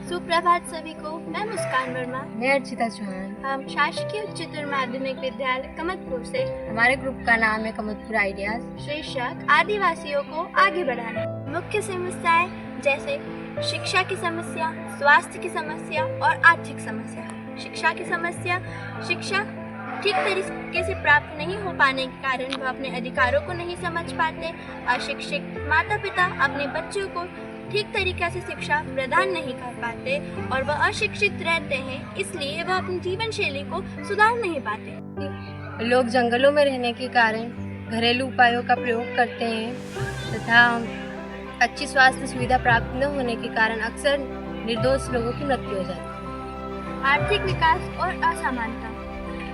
सुप्रभात सभी को। मैं मुस्कान वर्मा। मैं अर्चिता चौहान। हम शासकीय उच्चतर माध्यमिक विद्यालय कमतपुर से। हमारे ग्रुप का नाम है कमतपुर आइडियाज। शीर्षक आदिवासियों को आगे बढ़ाना। मुख्य समस्याएं जैसे शिक्षा की समस्या, स्वास्थ्य की समस्या और आर्थिक समस्या। शिक्षा की समस्या, शिक्षा ठीक तरीके से प्राप्त नहीं हो पाने के कारण वह अपने अधिकारों को नहीं समझ पाते। अशिक्षित माता पिता अपने बच्चों को ठीक तरीके से शिक्षा प्रदान नहीं कर पाते और वह अशिक्षित रहते हैं, इसलिए वह अपनी जीवन शैली को सुधार नहीं पाते। लोग जंगलों में रहने के कारण घरेलू उपायों का प्रयोग करते हैं तथा अच्छी स्वास्थ्य सुविधा प्राप्त न होने के कारण अक्सर निर्दोष लोगों की मृत्यु हो जाती है। आर्थिक विकास और असमानता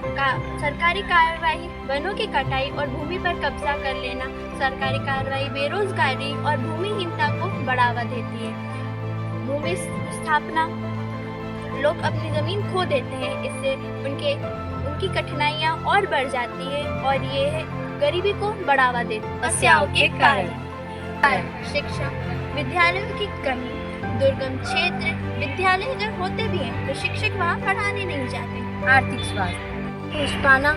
का सरकारी कार्रवाई, वनों की कटाई और भूमि पर कब्जा कर लेना। सरकारी कार्रवाई बेरोजगारी और भूमिहीनता को बढ़ावा देती है। भूमि स्थापना, लोग अपनी जमीन खो देते हैं, इससे उनकी कठिनाइयां और बढ़ जाती है और ये गरीबी को बढ़ावा देती है। समस्याओं के कारण शिक्षा, विद्यालयों की कमी, दुर्गम क्षेत्र, विद्यालय अगर होते भी हैं तो शिक्षक वहाँ पढ़ाने नहीं जाते। आर्थिक स्वास्थ्य, पुष्पाना,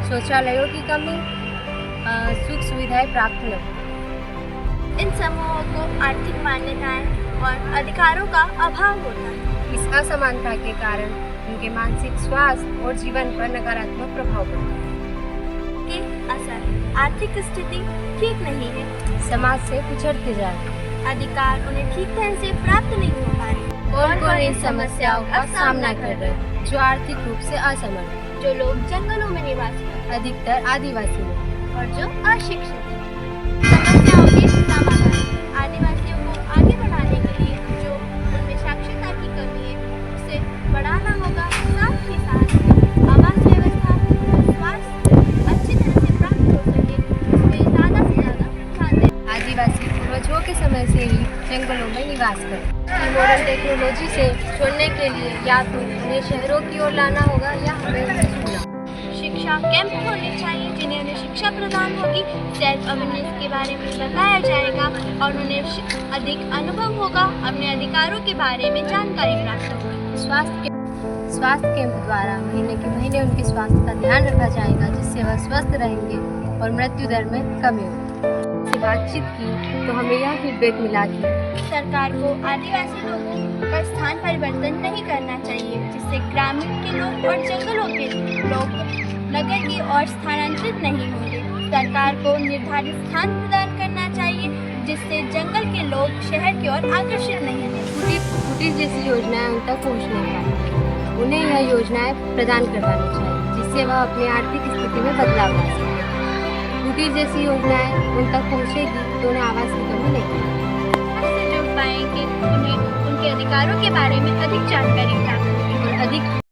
शौचालयों की कमी, सुख सुविधाएं प्राप्त न हो। इन समूहों को आर्थिक मान्यताएं और अधिकारों का अभाव होता है। इस असमानता के कारण उनके मानसिक स्वास्थ्य और जीवन पर नकारात्मक प्रभाव पड़ता है। के असर, आर्थिक स्थिति ठीक नहीं है, समाज से पिछड़ते जा रहे हैं, अधिकार उन्हें ठीक तरह से प्राप्त नहीं हो पा रहे। कौन कौन इन समस्याओं का सामना कर रहे हैं? जो आर्थिक रूप से असमर्थ, जो लोग जंगलों में निवास करते हैं, अधिकतर आदिवासी लोग और जो अशिक्षित हैं। समस्याओं के समाधान, आदिवासियों को आगे बढ़ाने के लिए जो उनमें साक्षरता की कमी है उसे बढ़ाना होगा। साथ ही साथ आवास व्यवस्था और स्वास्थ्य अच्छी तरह से प्राप्त हो सके, इसमें ज़्यादा से ज़्यादा ध्यान दें। आदिवासी पूर्वजों के समय से ही जंगलों में निवास करते हैं। मॉडर्न टेक्नोलॉजी से छोड़ने के लिए या तो उन्हें शहरों की ओर लाना होगा या हमें उन्हें छूना। शिक्षा कैंप होने चाहिए जिन्हें उन्हें शिक्षा प्रदान होगी। सेल्फ अवेयरनेस के बारे में बताया जाएगा और उन्हें अधिक अनुभव होगा। अपने अधिकारों के बारे में जानकारी प्राप्त होगी। स्वास्थ्य कैंप द्वारा महीने के महीने उनके स्वास्थ्य का ध्यान रखा जाएगा, जिससे वह स्वस्थ रहेंगे और मृत्यु दर में कमी होगी। से बातचीत की तो हमें यह फीडबैक मिला कि सरकार को आदिवासी लोगों का स्थान परिवर्तन नहीं करना चाहिए, जिससे ग्रामीण के लोग और जंगलों के लोग नगर की ओर स्थानांतरित नहीं होंगे। सरकार को निर्धारित स्थान प्रदान करना चाहिए, जिससे जंगल के लोग शहर की ओर आकर्षित नहीं होंगे। कुटीर जैसी योजनाएं उन तक पहुँच नहीं पाती, उन्हें यह योजनाएं प्रदान करवानी चाहिए, जिससे वह अपनी आर्थिक स्थिति में बदलाव ला सके। कुटीर जैसी योजनाएं उन तक पहुँचेगी तो उन्हें आवास की कमी नहीं होगी। जुड़ पाएंगे, उन्हें उनके अधिकारों के बारे में अधिक जानकारी प्राप्त होगी और अधिक